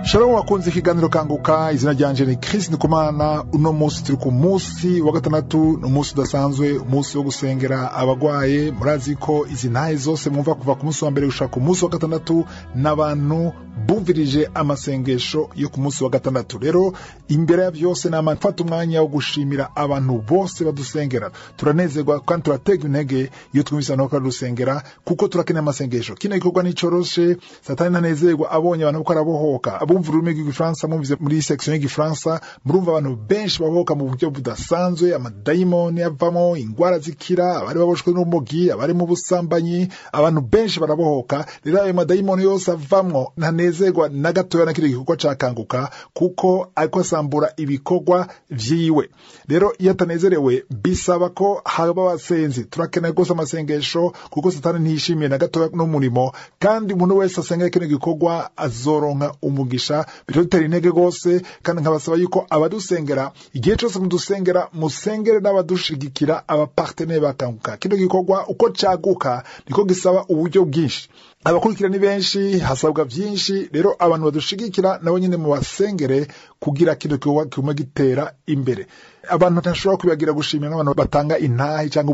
Shalom wakunze ikiganiro kanguka, izina ryanje ni Chris Ndikumana. Uno munsi turi ku munsi wa gatandatu, umunsi udasanzwe, umunsi wo gusengera abagwaye. Murazi ko izi ntahe zose mwumva kuva ku munsi wa mbere gushika ku munsi wa gatandatu n'abantu bumvirije amasengesho yo ku munsi wa gatandatu. Rero imbere ya byose namafata umwanya wo gushimira abantu bose badusengera. Turanezerwa kandi turatega intege iyo twumvise no kadusengera kuko turakeneye amasengesho. Kino gikorwa ni coroshe, Satani nanezerwa abonye abantu ko arabohoka. Abumva ururimi rw'igifaransa mumvize muri section y'igifaransa, murumva abantu benshi babohoka mu buryo budasanzwe, amadayimoni avamo, ingwara zikira, abari baboshwe n'umugi, abari mu busambanyi, abantu benshi barabohoka. Rero ayo madayimoni yose avamwo ntanezerwa na gatoya na kiri gikorwa cakanguka kuko ariko asambura ibikorwa vyiwe. Rero iyo atanezerewe bisaba ko haba abasenzi. Turakeneye gose amasengesho kuko Satani ntishimiye na gatoya n'umurimo, kandi umuntu wese asenga kino gikorwa azoronka umugisha. Bitotera intege gose, kandi nkabasaba yuko abadusengera igihe cyose mudusengera musengere n'abadushigikira, abapartenaire bakanguka. Kino gikorwa uko caguka niko gisaba uburyo bwinshi, abakurikira ni benshi, hasabwa byinshi. Rero abantu badushigikira nabo nyine mu basengere kugira kino gikorwa kuma gitera imbere. Abantu ntashobora kubibagira gushimira n'abantu batanga intahe cyangwa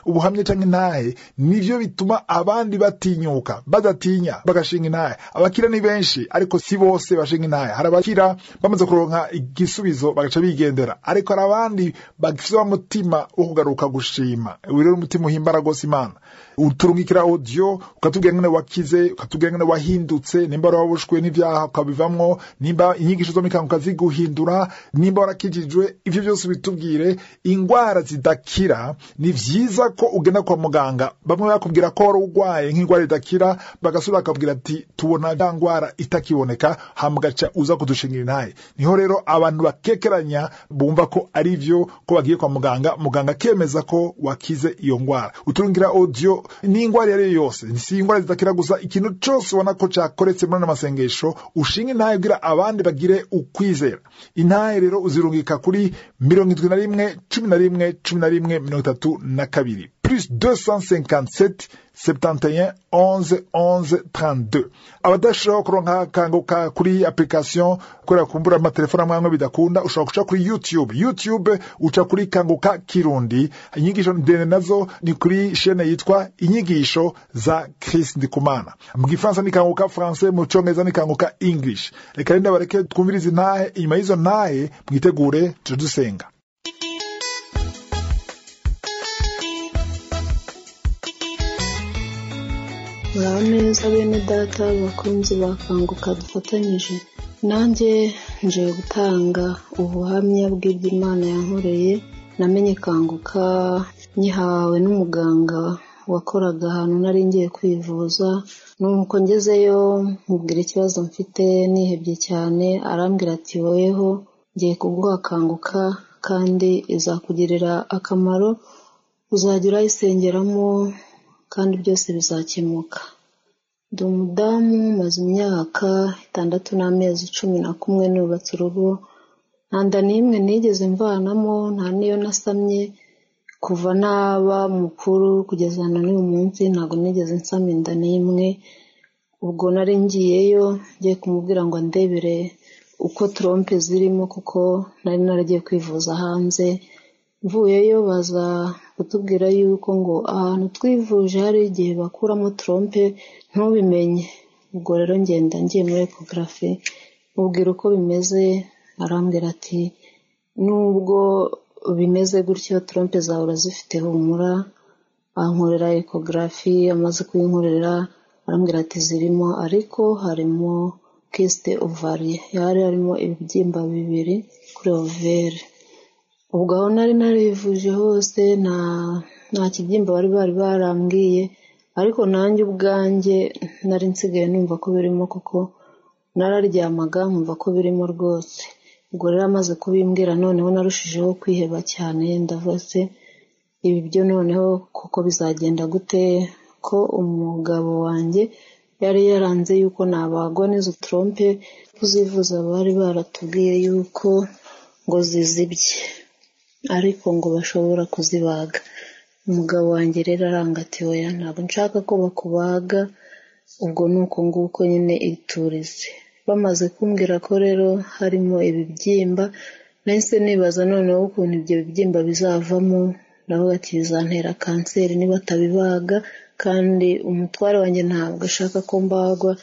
ubuhamya cyangwa intahe nivyo bituma abandi batinyuka, badatinya bagashinga intahe. Abakira ni benshi ariko si bose bashinga intahe. Hari abakira bamaze kuronka igisubizo bagaca bigendera, ariko hari abandi bagifite umutima wo kugaruka gushima. Rero umutima uhimbara gose Imana. Uturungikira audio ukatubwira ngene wakize, ukatubwira ngene wahindutse, nimba wabushwe n'ivyaha ukabivamwo, nimba inyigisho zo mikanguka ziguhindura, nimba warakijijwe. Ivyo byose bitubwire. Ingwara zidakira ni vyiza ko ugenda kwa muganga, bamwe bakubwira ko wari urwaye nk'ingwara idakira, bagasubira bakabwira ati tubona ya ngwara itakiboneka, hamgaca uza kudushingira intahe. Niho rero abantu bakekeranya bumva ko ari vyo, ko bagiye kwa muganga, muganga kemeza ko wakize iyo ngwara. Uturungira audio ni ingwara yari yose, si ingwara zidakira gusa. Ikintu cyose ubona ko cyakoretse muri amasengesho ushinga intahe kugira abandi bagire ukwizera. Intahe rero uzirungika kuri 71 11 11 32 plus 257 71 11 11 32. Abadashobora kuronka kanguka kuri application kora kumbura amatelefone amwe bidakunda, ushobora kuca kuri YouTube uca kuri kanguka Kirundi. Inyigisho ndende nazo ni kuri chaîne yitwa Inyigisho za Chris Ndikumana. Mu Gifaransa ni kanguka français, mu Cyongereza ni kanguka English. Reka renda bareke twumvirize intahe, inyuma y'izo ntahe mwitegure tudusenga. Muraho neza bene data bakunzi bakanguka dufatanyije. Nanjye nje gutanga ubuhamya bw'iby'Imana yankoreye. Namenye kanguka nyihawe n'umuganga wakoraga ahantu nari ngiye kwivuza. Nuko ngezeyo mubwira ikibazo mfite, nihebye cyane. Arambwira ati woweho ngiye kuguha kanguka kandi izakugirira akamaro, uzagira isengeramo kandi byose bizakemuka. Ndi umudamu maze imyaka 6 n'amezi 11 nubatse urugo. Nta n'imwe nigeze mvanamo, nta niyo nasamye kuva naba mukuru kugeza na n'uyu munsi. Ntago nigeze nsama inda n'imwe. Ubwo nari ngiyeyo ngiye kumubwira ngo andebere uko trompe zirimo kuko nari naragiye kwivuza hanze. Mvuyeyo baza kutubwira yuko ngo ahantu twivuje hari igihe bakuramo trompe ntubimenye. Ubwo rero ngenda ngiye muri ecography mubwira uko bimeze. Arambwira ati nubwo bimeze gutyo trompe zawe urazifite, humura. Ankorera ecography, amaze kuyinkorera arambwira ati zirimo, ariko harimo kyste ovaire, yari harimo ibibyimba 2 kuri ovaire. Ubwo aho nari narivuje hose nta kibyimba bari barambwiye, ariko nanjye ubwanjye nari nsigaye numva ko birimo, kuko nararyamaga nkumva ko birimo rwose. Ubwo rero amaze kubimbwira noneho narushijeho kwiheba cyane. Ndavuze ibi byo noneho kuko bizagenda gute, ko umugabo wanjye yari yaranze yuko nabagwa n'izo trompe kuzivuza. Bari baratubwiye yuko ngo zizibye ariko ngo bashobora kuzibaga. Umugabo wanjye rero arangati oya ntabwo nshaka ko bakubaga, ubwo nuko nguko nyine iturize. bamaze kumbwira ko rero harimo ibibyimba nahise nibaza noneho ukuntu ibyo bibyimba bizavamo, ndavuga ati bizantera kanseri niba atabibaga, kandi umutware wanjye ntabwo ashaka ko mbagwa.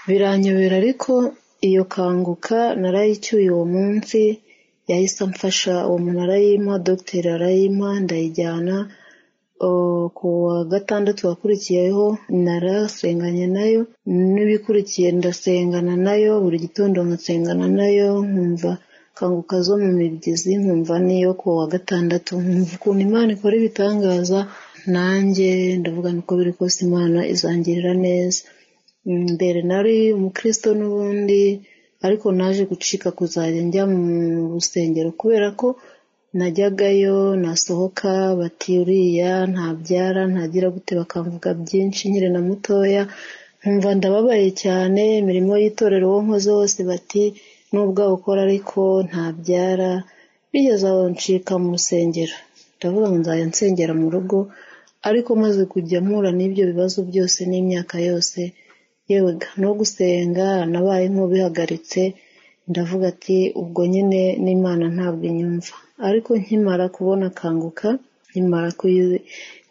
Biranyobera, ariko iyo kanguka narayicyuye uwo munsi, yahise amfasha, uwo muntu arayimpa, dogiteri arayimpa, ndayijyana. Ku wa gatandatu wakurikiyeho narasenganye nayo, n'ibikurikiye ndasengana nayo, buri gitondo nkasengana nayo, nkumva kanguka zo mu mibyizi, nkumva niyo ku wa gatandatu, nkumva ukuntu Imana ikora ibitangaza, nanjye ndavuga niko biri kose Imana izangirira neza. Mbere nari umukristo n'ubundi, ariko naje gucika kuzajya njya mu rusengero kubera ko najyagayo nasohoka bati uriya ntabyara ntagira gute, bakamvuga byinshi nkiri na mutoya, nkumva ndababaye cyane. Imirimo y'itorero wo nkoze hose bati nubwo ukora ariko ntabyara. Bigeze aho ncika mu rusengero, ndavuga ngo nzajya nsengera mu rugo, ariko maze kujya mpura n'ibyo bibazo byose n'imyaka yose, yewe no gusenga nabaye nk'ubihagaritse, ndavuga ati ubwo nyine n'Imana ntabwo inyumva. Ariko nkimara kubona kanguka, nkimara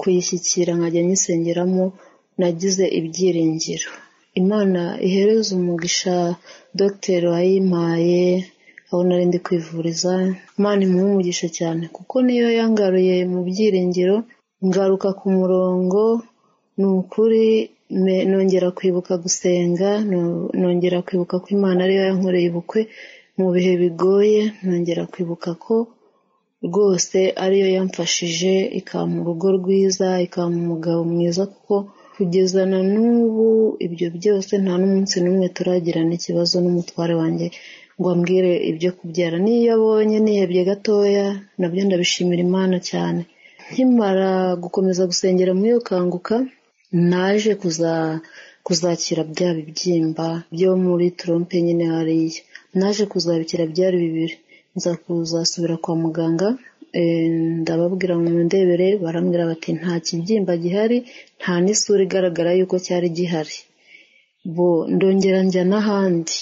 kuyishyikira nkajya nyisengeramo, nagize ibyiringiro. Imana ihereza umugisha dogiteri wayimpaye aho nari ndi kwivuriza, Imana imuhe umugisha cyane, kuko niyo yangaruye mu byiringiro, ngaruka ku murongo. Ni ukuri nongera kwibuka gusenga, nongera kwibuka ko Imana ariyo yankoreye ubukwe mu bihe bigoye, nongera kwibuka ko rwose ariyo yamfashije ikampa urugo rwiza, ikampa umugabo mwiza, kuko kugeza na n'ubu ibyo byose nta n'umunsi n'umwe turagirana ikibazo n'umutware wanjye ngo ambwire ibyo kubyara. Niyo abonye nihebye gatoya, nabyo ndabishimira Imana cyane. Nkimara gukomeza gusengera muri iyo kanguka, naje kuzakira bya bibyimba byo muri trompe nyine hariya, naje kuzabikira byari 2. nza kuzasubira kwa muganga, ndababwira ngo ndebere, barambwira bati nta kibyimba gihari, nta n'isura igaragara yuko cyari gihari. Ndongera njya n'ahandi,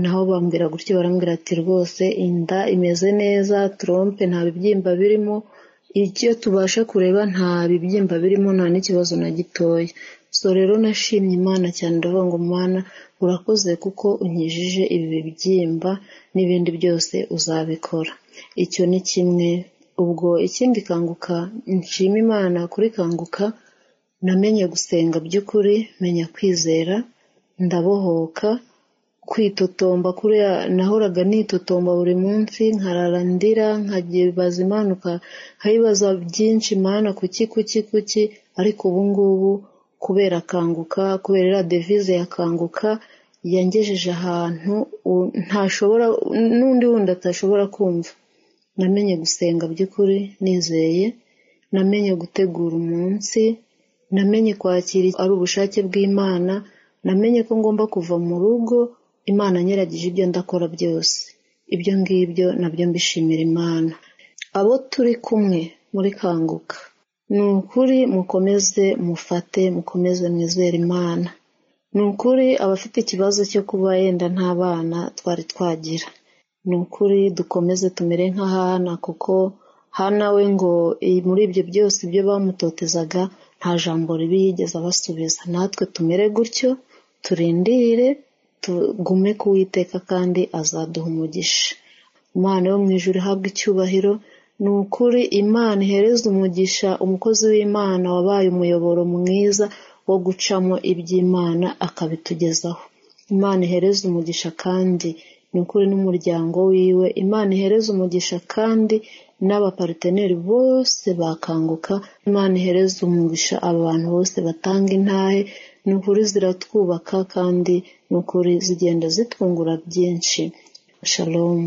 naho bambwira gutyo, barambwira ati rwose inda imeze neza, trompe nta bibyimba birimo, icyo tubasha kureba nta bibyimba birimo, nta n'ikibazo na gitoya. So rero nashimye Imana cyane, ndavuga ngo Mana urakoze kuko unkijije ibi bibyimba, n'ibindi byose uzabikora. Icyo ni kimwe. Ubwo ikindi kanguka, nshima Imana kuri kanguka, namenye gusenga by'ukuri, menya kwizera, ndabohoka. Kwitotomba kuriya nahoraga nitotomba buri munsi, nkarara ndira, nkagibaza Imana, nkayibaza byinshi, Mana kuki, ariko ubu ngubu kubera kanguka, kubera devise ya kanguka, yangejeje ahantu ntashobora n'undi wundi atashobora kumva. Namenye gusenga by'ukuri nizeye, namenye gutegura umunsi, namenye kwakira ari ubushake bw'Imana, namenye ko ngomba kuva mu rugo Imana nyiragije ibyo ndakora byose. Ibyo ngibyo nabyo mbishimira Imana. Abo turi kumwe muri kanguka, ni ukuri mukomeze mufate, mukomeze mwizere Imana. Ni ukuri abafite ikibazo cyo kuba yenda nta bana twari twagira, ni ukuri dukomeze tumere nka Hana, kuko Hana we ngo muri ibyo byose ibyo bamutotezaga nta jambo ribi yigeze abasubiza. Natwe tumere gutyo, turindire, tugume ku Uwiteka kandi azaduha umugisha. Imana yo mu ijuru ihabwe icyubahiro. Ni ukuri Imana ihereza umugisha umukozi w'Imana wabaye umuyoboro mwiza wo gucamo iby'Imana akabitugezaho. Imana ihereza umugisha kandi ni ukuri n'umuryango wiwe. Imana ihereza umugisha kandi n'abaparteneri bose bakanguka. Imana ihereza umugisha abantu bose batanga intahe. Ni ukuri ziratwubaka kandi ni ukuri zigenda zitwungura byinshi. Shalom.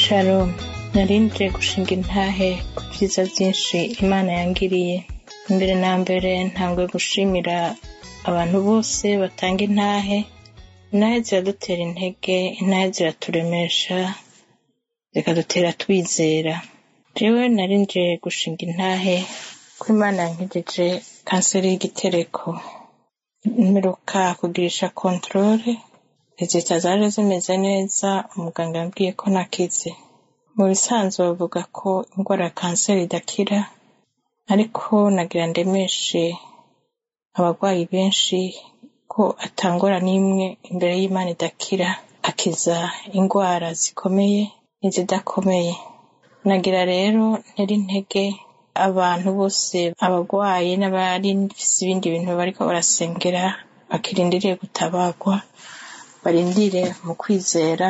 Shalom. Narindiriye gushinga intahe ku byiza byinshi Imana yangiriye. Mbere na mbere ntangwe gushimira abantu bose batanga intahe. Intahe ziradutera intege, intahe ziraturemesha, zikadutera twizera. Jewe narindiriye gushinga intahe ko Imana yankijije kanseri y'igitereko. Mperuka kugirisha controle, rezita zaje zimeze neza, umuganga yambwiye ko nakize. Mu bisanzwe bavuga ko indwara ya kanseri idakira, ariko nagira ndemeshe abarwayi benshi ko atangora n'imwe imbere y'Imana idakira, akiza indwara zikomeye n'izidakomeye. Nagira rero ntera intege abantu bose, abarwayi n'abari bafise ibindi bintu bariko barasengera, bakirindiriye gutabagwa, barindire mu kwizera.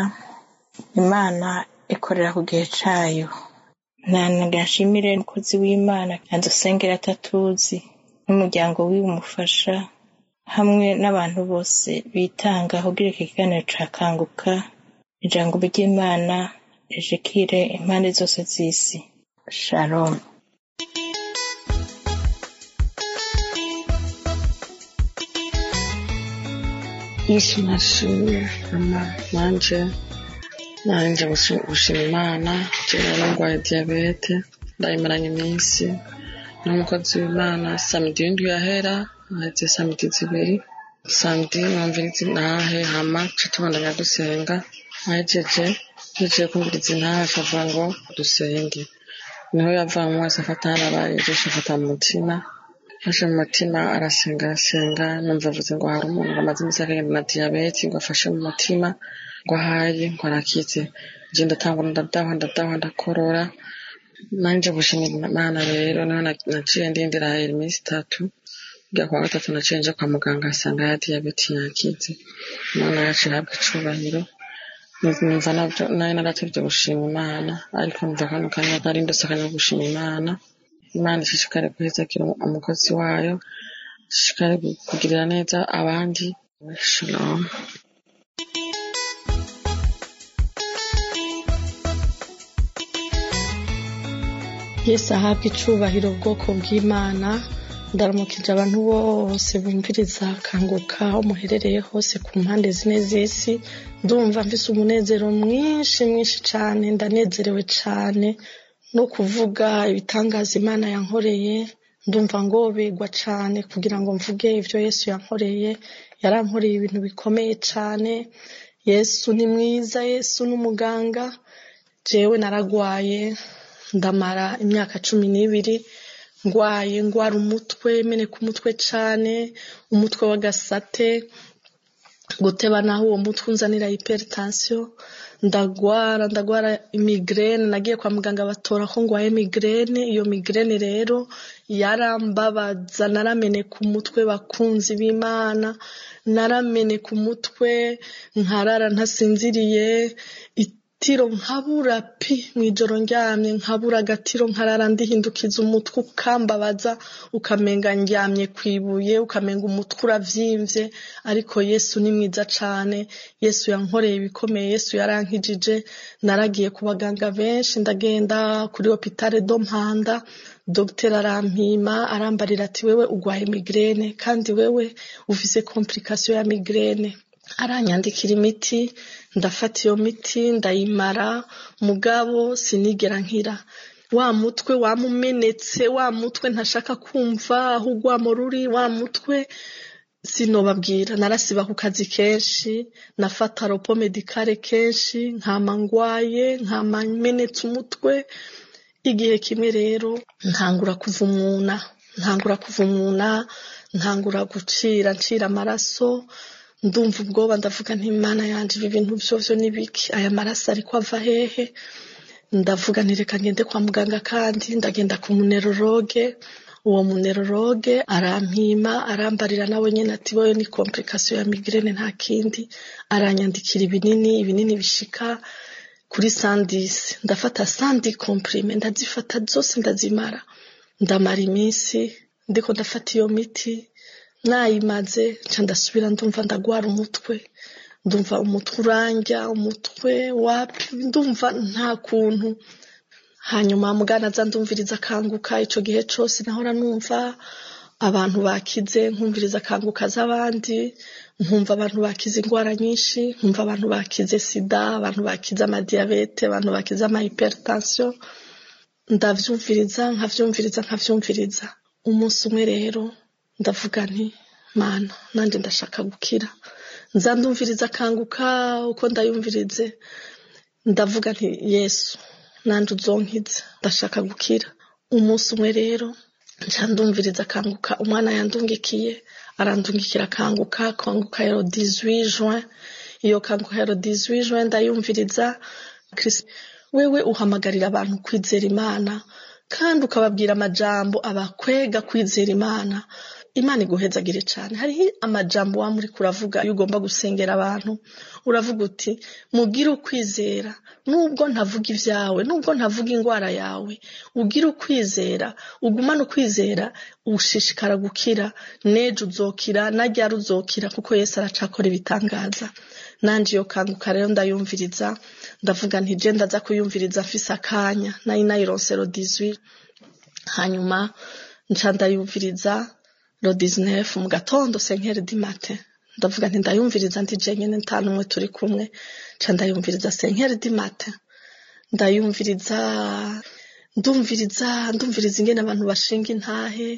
Imana ikorera ku gihe cayo. Nashimire umukozi w'Imana adusengera atatuzi, n'umuryango wiwe umufasha, hamwe n'abantu bose bitanga kugira iki kiganiro ca Kanguka, ijambo ry'Imana rishikire impande zose z'isi. Shalom. Yesu nashimye nanje gushima Imana. Jewe ndwaye diabete ndayimaranye iminsi n'umukozi w'Imana. Samedi w'indwi yahera haheze samedi zibiri. Samedi numviriza intahe hama tubandanya dusenga. Ahejeje kumviriza intahe akavuga ngo dusenge. Niho yavanywe wese afata harabaye Yesu afata mu mutima. Fashe mu mutima arasenga numva avuze ngo hari umuntu amaze iminsi agenda na diabete ngo afashe mu mutima ngo ahaye ngo arakize. Je ndatangwa ndakorora. Nanje gushimira Imana rero niho naciye ndindira iminsi 3. Kugira kwa gatatu naciye nje kwa muganga asanga ya diabete yakize. Imana yacu ihabwe icubahiro. Numva navyo nayo naratevye gushima Imana, ariko numva kano kanya kari ndasakanya gushima Imana. Imana ishishikare guhezakira umukozi wayo, ishishikare kugirira neza abandi. Shalom. Yesu ahabwe icubahiro ubwoko bw'Imana. Ndaramukije abantu bose bumviriza Kanguka aho muherereye hose ku mpande zine z'isi. Ndumva mfise umunezero mwinshi cane, ndanezerewe cane no kuvuga ibitangaza Imana yankoreye. Ndumva ngoberwa cane kugira ngo mvuge ivyo Yesu yankoreye. Yarankoreye ibintu bikomeye cane. Yesu ni mwiza, Yesu n'umuganga. Jewe naragwaye ndamara imyaka 12 ngwara umutwe, meneka umutwe cane, umutwe w'agasate, guteba naho uwo mutwe unzanira hypertension. Ndagwara migraine. Nagiye kwa muganga batora ko ngwaye migraine. Iyo migraine rero yarambabaza, narameneka umutwe bakunzi b'Imana, narameneka umutwe nkarara ntasinziriye, itiro nkabura mwijoro ndyamye, nkabura agatiro nkarara ndihindukiza umutwe ukambabaza, ukamenga ndyamye kwibuye, ukamenga umutwe uravyimbye. Ariko Yesu ni mwiza cane. Yesu yankoreye ibikomeye, Yesu yarankijije. Naragiye ku baganga benshi, ndagenda kuri hôpital do Mpanda, Dr arampima arambarira ati wewe ugwaye migraine kandi wewe ufise complication ya migraine. Aranyandikira imiti, ndafata iyo miti ndayimara, mugabo sinigera nkira. Wa mutwe wamumenetse, wa mutwe ntashaka kumva aho ugwamo ruri, wa mutwe sinobabwira. Narasiba ku kazi kenshi, nafata ropo medicale kenshi, nkama ngwaye, nkama menetse umutwe. Igihe kimwe rero ntangura kuvumuna, ntangura ncira amaraso. Ndumva ubwoba, ndavuga nti Imana yanje ibi bintu vyovyo nibiki, aya maraso ariko ava hehe? Ndavuga nti reka ngende kwa muganga, kandi ndagenda ku munerologe. Uwo munerologe arampima arambarira nawe nyene ati boyo ni complication ya migraine nta kindi. Aranyandikira ibinini bishika kuri 110. Ndafata 110 comprime, ndazifata zose ndazimara. Ndamara iminsi ndiko ndafata iyo miti. Nayimaze nca ndasubira ndumva ndagwara umutwe, ndumva umutwe uranja, umutwe wapi, ndumva nta kuntu. Hanyuma mugana za ndumviriza Kanguka. Ico gihe cose nahora numva abantu bakize, nkumviriza Kanguka z'abandi, nkumva abantu bakize indwara nyinshi, nkumva abantu bakize sida, abantu bakize amadiabete, abantu bakize ama hypertension. ndavyumviriza nkavyumviriza umunsi umwe rero ndavuga nti mana nanje ndashaka gukira nza ndumviriza kanguka uko ndayumvirize ndavuga nti Yesu nanje uzonkize ndashaka gukira umunsi umwe rero nca ndumviriza kanguka umwana yandungikiye arandungikira kanguka yaro 18 juin iyo kanguka yaro 18 juin ndayumviriza Kristo wewe uhamagarira abantu kwizera Imana kandi ukababwira amajambo abakwega kwizera Imana iguhezagire cyane. Hariho amajambo wa muri kuravuga iyo ugomba gusengera abantu uravuga uti mugire ukwizera nubwo ntavuga ivyawe nubwo ntavuga ingwara yawe ugire ukwizera ugumana ukwizera ushishikara gukira nejo uzokira najya uzokira kuko Yesu aracakora ibitangaza. Nanje yo kanguka rero ndayumviriza ndavuga nti je ndaza kuyumviriza afise akanya nayironsero 18 hanyuma nca ndayumviriza lo 19 mu gatondo 5h du matin ndavuga nti ndayumviriza ndi je nyene ntanu mwe turi kumwe nca ndayumviriza 5h du matin ndayumviriza ndumviriza ingene abantu bashinga intahe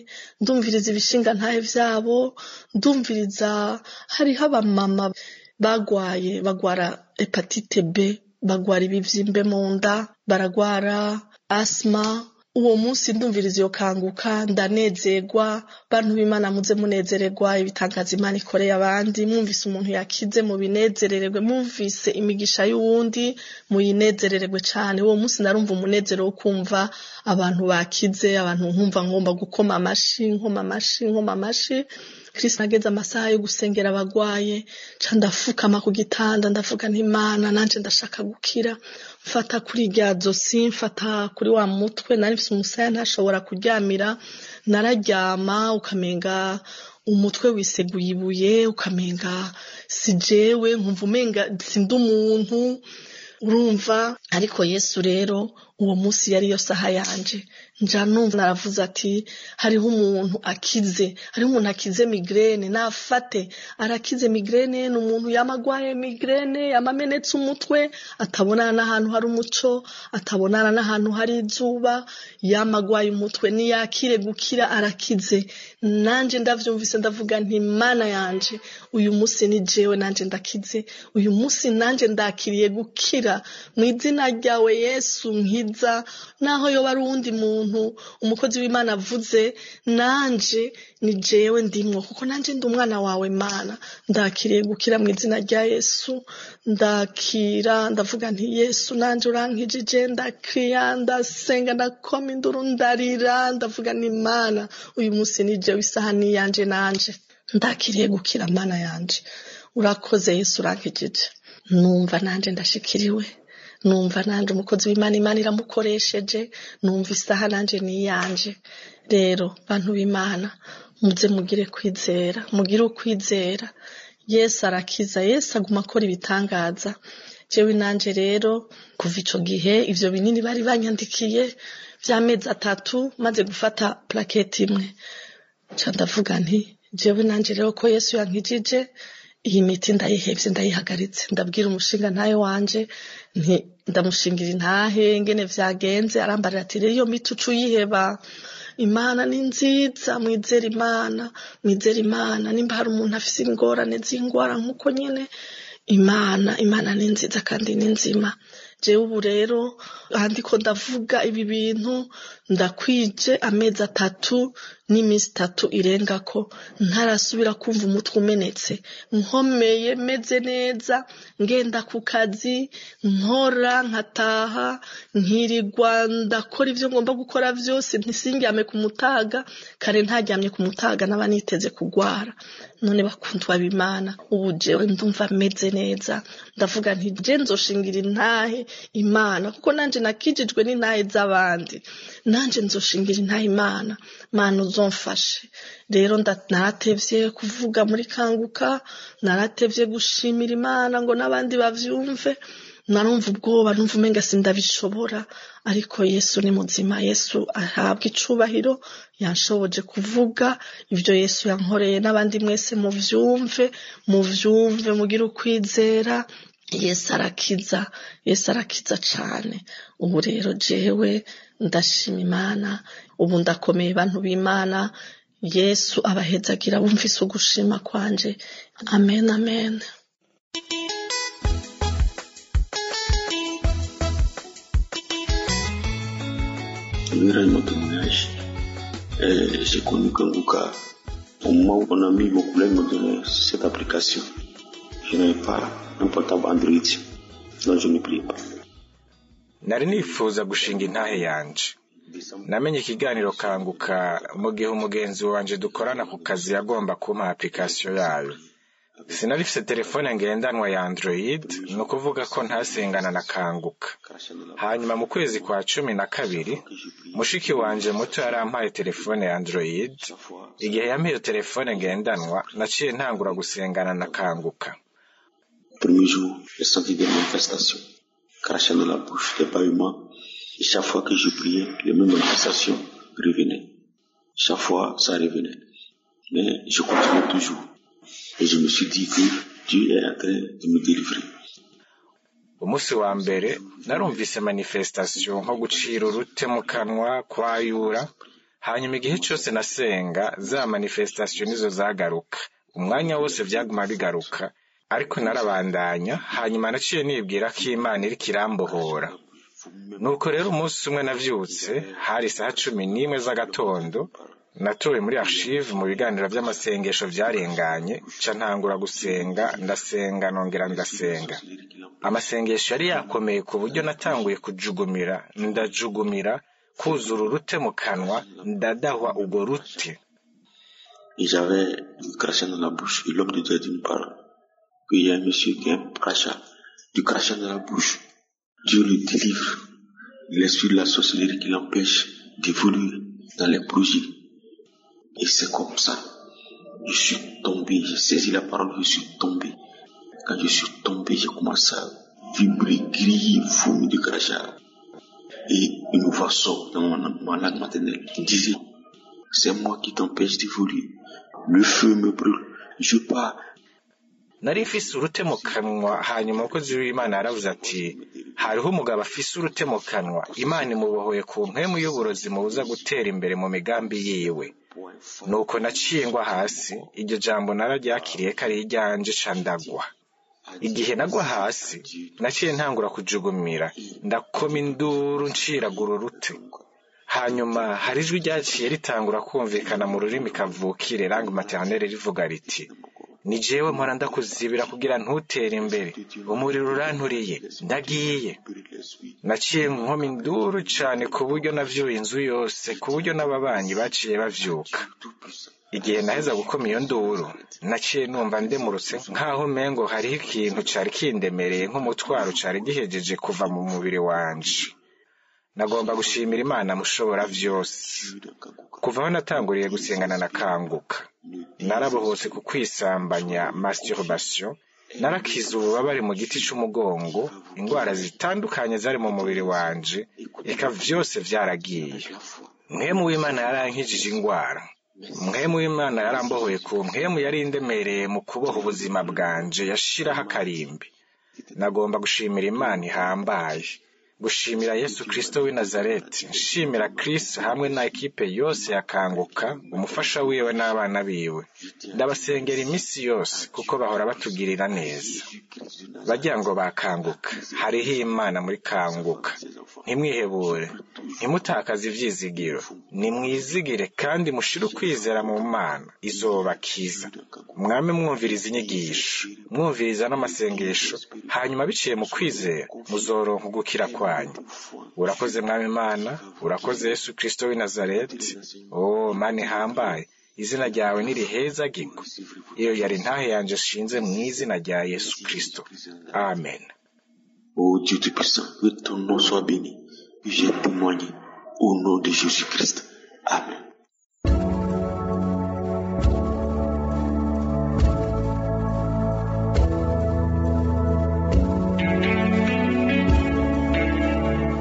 ndumviriza ibishinga ntahe vyabo ndumviriza hariho abamama bagwara hepatite B bagwara ibivyimbe mu nda baragwara asma. Uwo munsi ndumviriza iyo kanguka ndanezerwa bantu b'Imana muze munezererwa ibitangaza Imana ikoreye abandi mwumvise umuntu yakize mu binezerererwe mwumvise imigisha y'uwundi muyinezerererwe cyane. Uwo munsi narumva umunezero wo kumva abantu bakize abantu nkumva ngomba gukoma amashi Kristo nageze amasaha yo gusengera abagwaye ca ndafukama ku gitanda ndavuga nti Imana nanje ndashaka gukira mfata kuri rya zosi mfata kuri wa mutwe nari mfise umusaya ntashobora kuryamira nararyama ukamenga umutwe wiseguye ibuye ukamenga sijewe nkumva umenga sindi umuntu urumva. Ariko Yesu rero uwo munsi yari yo saha yanje nja numva naravuze ati hariho umuntu akize migraine nafate arakize migraine n'umuntu yamagwaye migraine yamamenetse umutwe atabonana n'ahantu hari umuco atabonana n'ahantu hari izuba yamagwaye umutwe ni yakire gukira arakize. Nanje ndavyumvise ndavuga nti Mana yanje uyu munsi ni jewe nanje ndakize uyu munsi nanje ndakiriye gukira mu izina ryawe Yesu nkiza naho yo bari undi muntu umukozi w'Imana avuze nanje ni jewe ndimwo kuko nanje ndi umwana wawe Mana ndakiriye gukira mu izina rya Yesu ndakira ndavuga nti Yesu nanje urankijije ndakriya ndasenga ndakoma induru ndarira ndavuga ni Mana uyu munsi ni jewe isahani yanje nanje ndakiriye gukira Mana yanje urakoze Yesu urankijije. Numva nanje ndashikiriwe numva nanje umukozi w'Imana Imana iramukoresheje numva isaha nanje ni yanje. Rero bantu b'Imana muze mugire kwizera mugire ukwizera Yesu arakiza Yesu aguma akora ibitangaza. Jewe nanje rero kuva ico gihe ivyo binini bari banyandikiye vy'amezi 3 maze gufata plaquette imwe ca ndavuga nti jewe nanje rero ko Yesu yankijije iyi miti ndayihevye ndayihagaritse ndabwira umushinga ntaye wanje nti ndamushingira intahe ngene vyagenze arambarira ati rero iyo miti ucuyiheba Imana ni nziza mwizera Imana nimba hari umuntu afise ingorane z'ingwara nkuko nyene Imana ni nziza kandi ni nzima. Jewe ubu rero handiko ndavuga ibi bintu ndakwije amezi 3 n'imisi 3 irengako ntarasubira kumva umutwe umenetse nkomeye meze neza ngenda ku kazi nkora nkataha nkirirwa ndakora ivyo ngomba gukora vyose ntisingyame ku mutaga kare ntaryamye ku mutaga n'abaniteze kugwara. None bakundwa b'Imana ubu jewe ndumva meze neza ndavuga nti je nzoshingira intahe Imana kuko nanje nakijijwe n'intahe z'abandi nanje nzoshingira intahe Imana uzomfashe. Rero naratevye kuvuga muri kanguka naratevye gushimira Imana ngo n'abandi bavyumve narumva ubwoba numva umenga sindabishobora ariko Yesu ni muzima Yesu ahabwa icubahiro yanshoboje kuvuga ivyo Yesu yankoreye n'abandi mwese muvyumve mugire ukwizera Yesu arakiza cane. Ubu rero jewe ndashima Imana ubu ndakomeye bantu b'Imana Yesu abahezagira bumvise ugushima kwanje amen amen. Mon témoignage, j'ai connu Kanguka au moment où on a mis mon problème de cette application. Je n'avais pas un portable Android, donc je ne pliais pas. Nari nifuza gushinga intahe yanje. Namenye ikiganiro Kanguka mu gihe umugenzi wanje dukorana ku kazi yagomba kumpa application yayo. Sinarifise telefone ngendanwa ya Android, no kuvuga ko ntasengana na Kanguka. Hanyuma mu kwezi kwa 12, mushiki wanje muto yarampaye telefone ya Android. Igihe yampaye telefone ngendanwa, naciye ntangura gusengana na Kanguka. Premier jour, j'ai senti des manifestations, crachant dans la bouche, des bâillements. Et chaque fois que je priais, les mêmes manifestations revenaient. Chaque fois, ça revenait. Mais je continuais toujours. Et je me suis dit que Dieu est en train de me délivrer. Umunsi wa mbere narumvise manifestation nko gucira urute mu kanwa kwayura, hanyuma igihe cyose nasenga za manifestation nizo zagaruka. Umwanya wose vyaguma bigaruka, ariko narabandanya, hanyuma naciye nibwira ko Imana iri kirambohora. Nuko rero umunsi umwe navyutse, hari saha 11 z'agatondo, natowe muri archive mu biganiro by'amasengesho vyarenganye, ca ntangura gusenga, ndasenga nongera ndasenga. Amasengesho yari yakomeye ku buryo natanguye kujugumira, ndajugumira, kuzura urute mu kanwa, ndadahwa ugo rute. Et j'avais du crachat dans la bouche, et l'homme de Dieu a dit une parole. Qu'il y a un monsieur qui a un crachat, du crachat dans la bouche. Dieu le délivre. L'esprit de la sorcellerie qui l'empêche d'évoluer dans les projets. Et c'est comme ça. Je suis tombé, j'ai saisi la parole, je suis tombé. Quand je suis tombé, j'ai commencé à vibrer, crier, vomir de crachat. Et une voix sort dans ma langue maternelle qui disait, c'est moi qui t'empêche d'évoluer. Le feu me brûle. Je pars. Nari mfise urute mu kanwa, hanyuma umukozi w'Imana yaravuze ati, hariho umugabo afise urute mu kanwa, Imana imubohoye ku mpwemu y'uburozi mubuza gutera imbere mu migambi yiwe. Nuko naciye ngwa hasi, iryo jambo nararyakiriye ko ari iryanje ca ndagwa. Igihe nagwa hasi, naciye ntangura kujugumira, ndakoma induru nciragura urute. Hanyuma hari ijwi ryaciye ritangura kumvikana mu rurimi kavukire langue maternelle rivuga riti, ni jewe mpora ndakuzibira kugira ntutere imbere, umuriro uranturiye, ndagiye. Naciye nkoma induru cane ku buryo navyuye inzu yose, ku buryo n'ababanyi baciye bavyuka. Igihe naheza gukoma iyo nduru, naciye numva ndemurutse nkaho mengo hariho ikintu cari kindemereye nk'umutwaro cari gihejeje kuva mu mubiri wanje. Nagomba gushimira Imana mushobora vyose. Kuva aho natanguriye gusengana na Kanguka, narabohotse ku kwisambanya masturbation, narakiza ububabare mu giti c'umugongo, ingwara zitandukanye zari mu mubiri wanje, eka vyose vyaragiye. Mwemu w'Imana yarankijije ingwara. Mwemu w'Imana yarambohoye ku mpwemu yari indemereye mu kuboha ubuzima bwanje, yashiraho akarimbi. Nagomba gushimira Imana ihambaye. Gushimira Yesu Kristo w'i Nazareti, nshimira Kristo hamwe na ekipe yose ya Kanguka, umufasha wiwe n'abana biwe. Ndabasengera imisi yose kuko bahora batugirira neza. Bagira ngo bakanguka, hariho Imana muri Kanguka. Ntimwihebure, ntimutakaze ivyizigiro, nimwizigire kandi mushire ukwizera mu Mana, izobakiza. Mwame mwumviriza inyigisho, mwumviriza n'amasengesho, hanyuma biciye mu kwizera, muzoronka gukira kwanyu. Urakoze Mwami Imana, urakoze Yesu Kristo w'i Nazareti. Oh, Mana ihambaye, izina ryawe nirihezagirwe. Iyo yari ntahe yanje shinze mu izina rya Yesu Kristo. Amen. Oh Dieu Tout-Puissant, que ton nom soit béni. J'ai témoigné au nom de Jésus-Christ. Amen.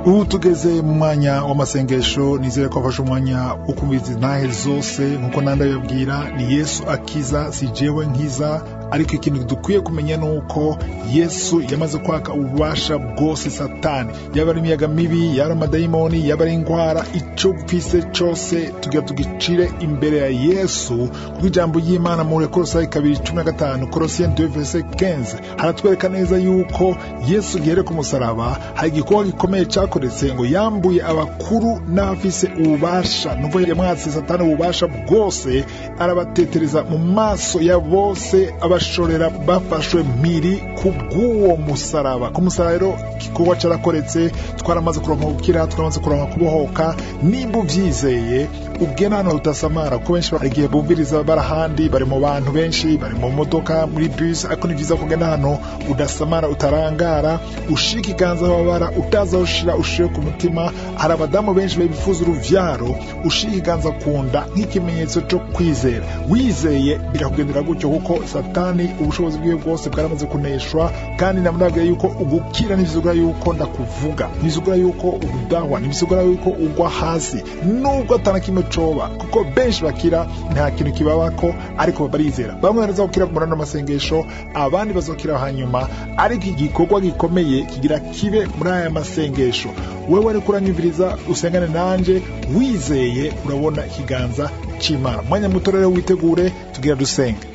Ubu tugeze mu mwanya w'amasengesho, nizere ko afashe umwanya ukumviza intahe zose nkuko nandabibabwira, ni Yesu akiza, si jewe nkiza, ariko ikintu dukwiye kumenya nuko Yesu yamaze kwaka ububasha bwose Satani, yaba ari imiyaga mibi, yaba amadayimoni, yaba ari ingwara, ico gufise cose tugira tugicire imbere ya Yesu. Kuko ijambo y'Imana mu Kolosai 2:15, Colossiens 2:15 haratwereka neza yuko Yesu gihere ku musaraba hari igikorwa gikomeye cyakoretse ngo yambuye abakuru n'abafise ububasha, nuko yamwatse Satani ububasha bwose, arabatetereza mu maso ya bose, abashorera bafashwe miri kubw'uwo musaraba. Ku musaraba rero igikorwa cyarakoretse, twaramaze kuronka gukira, twaramaze kuronka kubohoka. Nimba uvyizeye ugena hano utasamara, kuko benshi bagiye bumviriza barahandi, bari mu bantu benshi, bari mu modoka, muri bus, ariko ni vyiza kugenda hano udasamara, utarangara, ushika iganza babara, utaza ushira ushire ku mutima. Hari abadamu benshi bifuza uruvyaro, ushika iganza kunda nk'ikimenyetso cyo kwizera. Wizeye birakugendera gutyo, kuko Satani ubushobozi bwiwe bwose bwaramaze kuneshwa. Kandi namubwiye yuko ugukira n'ibizugura yuko ndakuvuga, n'ibizugura yuko ubudahwa, n'ibizugura yuko ugwa hasi, nubwo atanakimwe coba, kuko benshi bakira nta kintu kibabako, ariko barizera. Bamwe bazokira ku murano masengesho, abandi bazokira hanyuma, ariko igikorwa gikomeye kigira kibe muri aya masengesho. Wewe ari kuranyumviriza, usengane nanje wizeye, urabona ikiganza c'Imana. Mwanya muto rero witegure, tugira dusenge.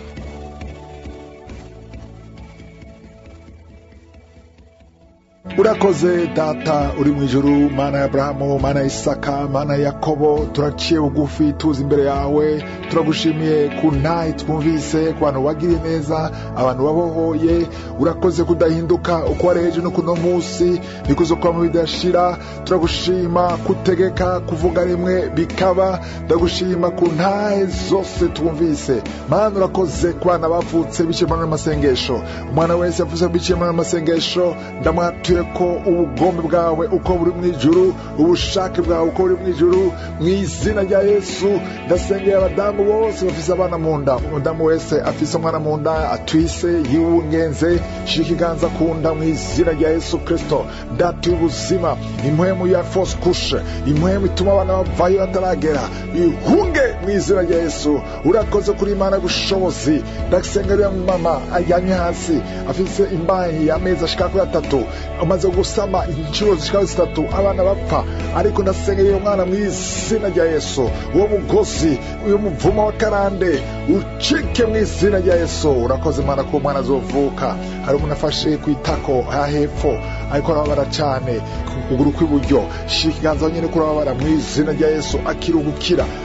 Urakoze Data uri mu ijuru, Mana ya Abrahamu, Mana ya Isaka, Mana ya Yakobo, turaciye bugufi tuzi imbere yawe. Turagushimiye ku ntahe twumvise, ku bantu wagiriye neza, abantu wabohoye. Urakoze kudahinduka uko wareje no kuno munsi, nikuzo kwa mu bidashira. Turagushima kutegeka kuvuga rimwe bikaba. Ndagushima ku ntahe zose twumvise. Mana urakoze ku bana bavutse biciye mu masengesho, umwana wese yavuze biciye mu masengesho, ndamwatuye ko ubugombe bwawe uko buri mu ijuru, ubushake bwawe uko buri mu ijuru. Mu izina rya Yesu ndasengeye abadamu bose bafise abana mu nda, umudamu wese afise umwana mu nda atwise yiwungenze, shika ikiganza ku nda mu izina rya Yesu Kristo. Ndatuye ubuzima, impwemu ya force couche, impwemu ituma abana bavayo bataragera, ihunge mu izina rya Yesu. Urakoze kuri Imana gushobozi. Ndasengerera mama ajyanye hasi afise imbanyi y'amezi ashika kuri 3, amaze gusama inshuro zishika 3, abana bapfa, ariko ndasengeye umwana mu izina rya Yesu. Uwo mugozi, uyo muvumo wa karande ucike mu izina rya Yesu. Urakoze Mana ko umwana azovuka. Hari umuntu afashe kwitako hahepfo, ariko arabara cyane ukuguru kw'iburyo, shika ikiganza nyine kurabara mu izina rya Yesu.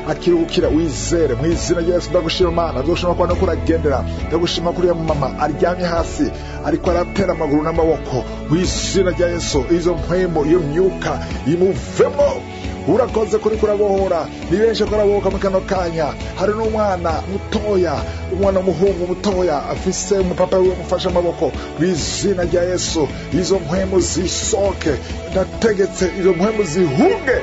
Akirugukira wizere mu izina rya Yesu. Ndagushima Mana, ndoshima kwa no kuragendera. Ndagushima kuri ya mama aryamye hasi, ariko aratera amaguru n'amaboko mu izina rya Yesu. Izo mpwemo, iyo myuka imuvemo. Urakoze kuri kurabohora. Ni benshi kurabohoka mu kano kanya. Hari n'umwana mutoya, umwana w'umuhungu mutoya afise umupapa we mufasha amaboko mu izina rya Yesu. Izo mpwemo zisoke, ndategetse izo mpwemo zihunge.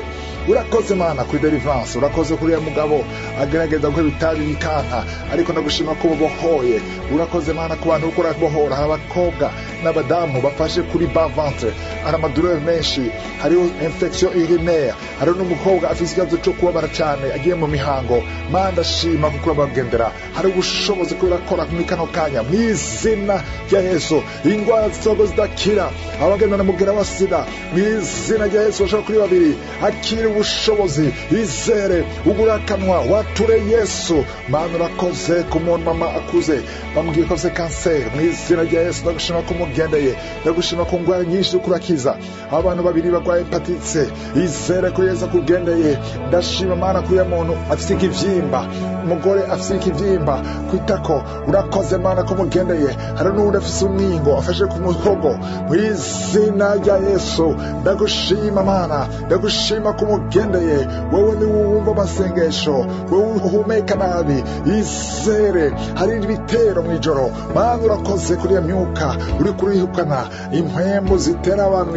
Urakoze Mana kuri deliverance. Urakoze kuri ya mugabo agerageza ko bitabi bikanka, ariko ndagushima ko bohoye. Urakoze Mana ku bantu ukora bohora, abakobwa n'abadamu bafashe kuri bas ventre, aramadureur menshi, hariho infection urinaire, hari n'umukobwa afise ikibazo cyo kubabara cyane agiye mu mihango. Mana ndashima kuko bagendera, hari ubushobozi ko urakora mu kano kanya mu izina rya Yesu. Ingwara zitogo zidakira, abagenda na mugera wa sida mu izina rya Yesu. Bashaka kuri babiri akiri ubushobozi, izere ugurakanwa wature Yesu. Mana urakoze ku muntu mama akuze bamubwiye ko afite kanseri mu izina rya Yesu. Ndagushima ko mugendeye, ndagushima ko ngwara nyinshi ukurakiza. Abantu babiri bagwaye hepatite, izere ko Yesu kugendeye. Ndashima Mana kuri ya muntu afite ikivyimba, umugore afite ikivyimba kwitako. Urakoze Mana ko mugendeye. Hari n'undi afite umwingo afashe ku muhogo mu izina rya Yesu. Ndagushima Mana, ndagushima ko mugendeye. Wowe ni wumva amasengesho, wowe uhumeka nabi, izere. Hari ibitero mu ijoro, Mana urakoze kuri ya myuka uri kurihukana impwemu zitera abantu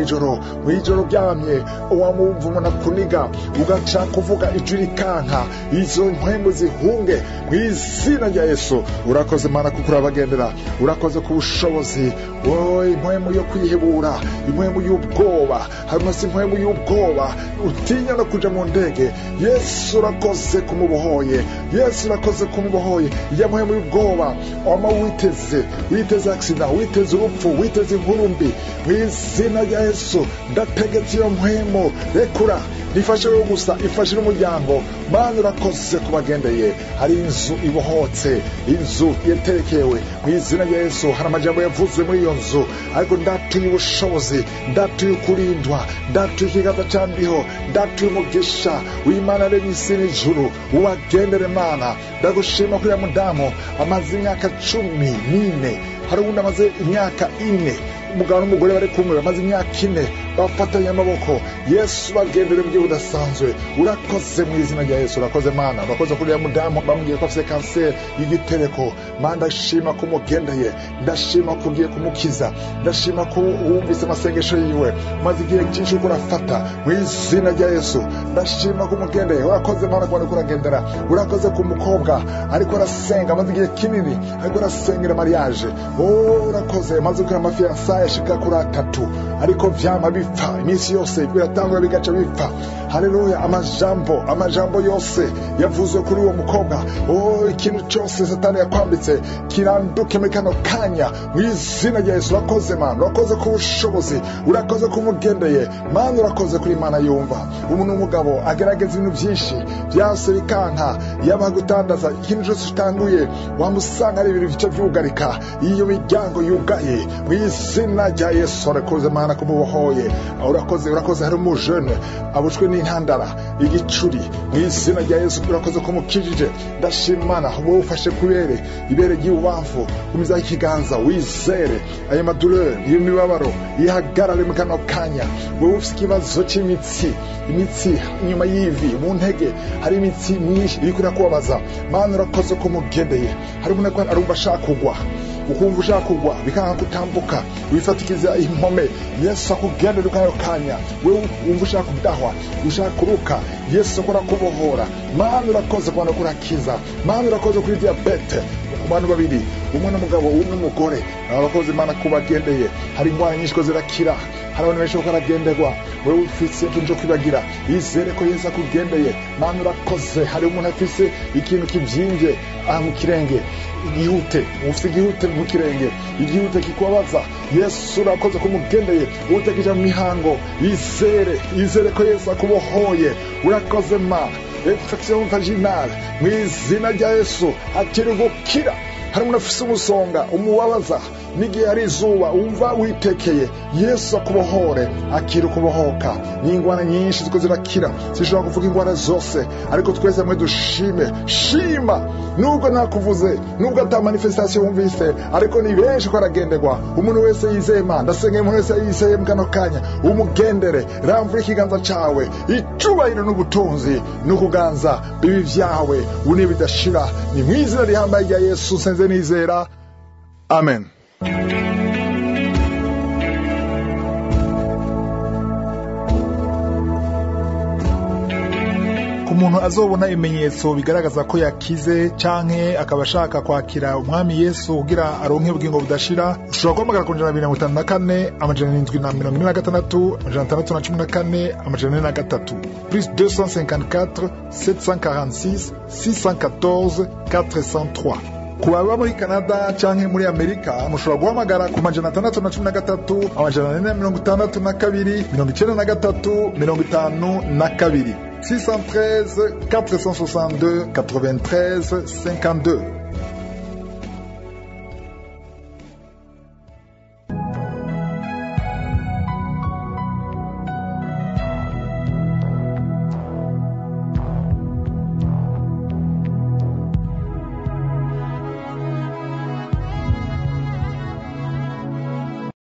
mu ijoro byamye. Uwamumva umuntu akuniga ugaca kuvuga ijuri kanka, izo mpwemu zihunge mu izina rya Yesu. Urakoze Mana kuko urabagendera. Urakoze ku bushobozi. Wowe impwemu yo kwihebura, impwemu y'ubwoba, harimo impwemu y'ubwoba utinya ntatinya no kuja mu ndege. Yesu urakoze kumubohoye, Yesu urakoze kumubohoye. Yamuhe mu bwoba wama witeze accident, witeze urupfu, witeze inkurumbi. Mw'izina rya Yesu ndategetse iyo mpwemo, rekura rifashe wowe gusa, ifashe n'umuryango. Mana urakoze kubagendeye. Hari inzu ibohotse, inzu yeterekewe mw'izina rya Yesu. Hari amajambo yavuzwe muri iyo nzu, ariko ndatuye ubushobozi, ndatuye ukurindwa, ndatuye ikiganza candiho, ndatuye umugisha w'Imana aremye isi n'ijuru. Ubagendere Mana. Ndagushima kuri ya mudamu amaze imyaka 14, hari uwundi amaze imyaka 4, umugabo n'umugore bari kumwe bamaze imyaka 4 bafatanye amaboko. Yesu bagendere mu gihe udasanzwe. Urakoze mu izina rya Yesu. Urakoze Mana. Urakoze kuri ya mudamu bamubwiye ko afite kanseri y'igitereko. Mana ndashima ko umugendeye, ndashima ko ugiye kumukiza, ndashima ko wumvise amasengesho yiwe maze igihe cyinshi uko urafata mu izina rya Yesu. Ndashima ko umugendeye. Urakoze Mana kubona ko uragendera. Urakoze ku mukobwa ariko arasenga maze igihe kinini ariko arasengera mariage. Urakoze maze ukora amafiansa yashika kuri 3 ariko vyama bipfa iminsi yose biratangura bigaca bipfa. Haleluya. Amajambo yose yavuzwe kuri uwo mukobwa, ikintu cyose Satani yakwambitse kiranduke muri kano kanya mu izina rya Yesu. Urakoze Mana. Urakoze ku bushobozi, urakoze kumugendeye Mana. Urakoze kuri Mana yumva. Umuntu w'umugabo agerageza ibintu byinshi byase bikanka, yaba gutandaza ikintu cyose utanguye wamusanga ari ibintu bice byugarika, iyo miryango yugaye mu izina rya Yesu. Urakoze Mana kumubohoye. Urakoze hari umujene abushwe n'intandara igicuri mu izina rya Yesu. Urakoze kumukijije. Ndashima Mana wowe ufashe kubere ibere ry'ubamfu umiza ikiganza wizere ayo madureur iyo mibabaro ihagarare mu kano kanya. Wowe ufite ikibazo cy'imitsi, imitsi inyuma y'ivi mu ntege hari imitsi myinshi iri kubabaza. Mana urakoze kumugendeye. Hari umuntu arumva ashaka kugwa, ukumva ushaka kugwa bikanga kutambuka, wifatikiza impome. Yesu akugendera kano kanya. Wewe wumva ushaka kudahwa, ushaka kuruka, Yesu akora kubohora. Mana urakoze kubona kurakiza. Mana urakoze kuri diabete abantu babiri, umwe n'umugabo umwe n'umugore. Abakoze Mana kubagendeye. Hari indwara nyinshi ko zirakira, hari abantu benshi baragenderwa. Wewe ufise ikintu kwibagira, izere ko Yesu akugendeye. Mana urakoze. Hari umuntu afise ikintu kibyimbye mu kirenge, igihute, ufite igihute mu kirenge, igihute kikubabaza. Yesu urakoze kumugendeye. Utekija mu mihango, izere ko Yesu akubohoye. Urakoze Mana. Infection vaginale mu izina rya Yesu akiri gukira. Hari umuntu afise umusonga umubabaza n'igihe hari izuba umva witekeye, Yesu akubohore akiri kubohoka. N'ingwana nyinshi ziko zirakira, zishobora kuvuga ingwana zose, ariko twese mwe dushime. Shima nubwo nakuvuze, nubwo ata manifestation wumvise, ariko ni benshi ko aragenderwa. Umuntu wese yizeye Mana, ndasengeye umuntu wese yizeye mu kano kanya umugendere. Ramvura ikiganza cawe, icubahiro n'ubutunzi n'ukuganza bibi vyawe une bidashira. Ni mu izina rihambaye rya Yesu senze nizera. Amen. Ku muntu azobona ibimenyetso bigaragaza ko yakize canke akaba ashaka kwakira umwami Yesu kugira aronke ubugingo budashira, ushobora guhamagara ku 254 746 614 443 plus 254 746 614 403. Kuba muri Canada canke muri Amerika mushobora guhamagara ku 613 462 93 52 613 462 93 52.